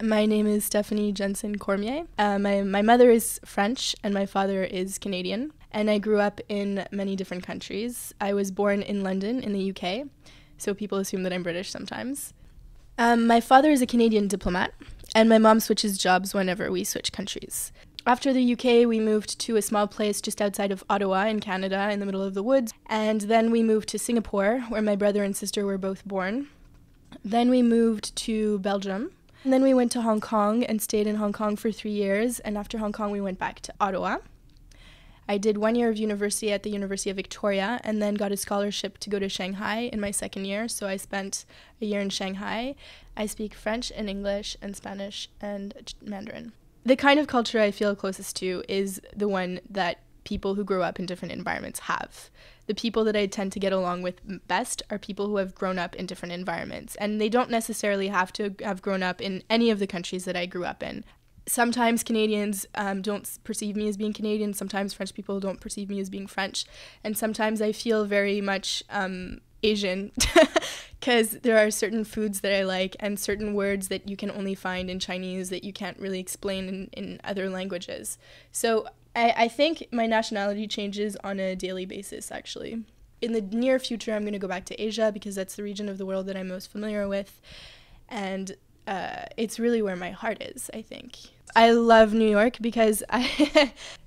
My name is Stephanie Jensen Cormier. My mother is French and my father is Canadian. And I grew up in many different countries. I was born in London in the UK, so people assume that I'm British sometimes. My father is a Canadian diplomat, and my mom switches jobs whenever we switch countries. After the UK, we moved to a small place just outside of Ottawa in Canada in the middle of the woods. And then we moved to Singapore, where my brother and sister were both born. Then we moved to Belgium. And then we went to Hong Kong and stayed in Hong Kong for 3 years. And after Hong Kong, we went back to Ottawa. I did 1 year of university at the University of Victoria and then got a scholarship to go to Shanghai in my second year. So I spent a year in Shanghai. I speak French and English and Spanish and Mandarin. The kind of culture I feel closest to is the one that people who grow up in different environments have. The people that I tend to get along with best are people who have grown up in different environments. And they don't necessarily have to have grown up in any of the countries that I grew up in. Sometimes Canadians don't perceive me as being Canadian. Sometimes French people don't perceive me as being French. And sometimes I feel very much Asian because there are certain foods that I like and certain words that you can only find in Chinese that you can't really explain in other languages. So I think my nationality changes on a daily basis, actually. In the near future, I'm going to go back to Asia because that's the region of the world that I'm most familiar with. And it's really where my heart is, I think. I love New York because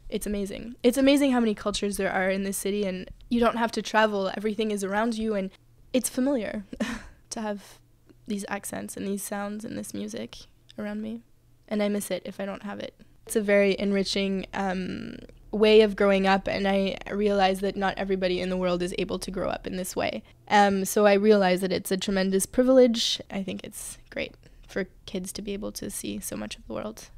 it's amazing. It's amazing how many cultures there are in this city, and you don't have to travel. Everything is around you, and it's familiar to have these accents and these sounds and this music around me. And I miss it if I don't have it. It's a very enriching way of growing up, and I realize that not everybody in the world is able to grow up in this way. So I realize that it's a tremendous privilege. I think it's great for kids to be able to see so much of the world.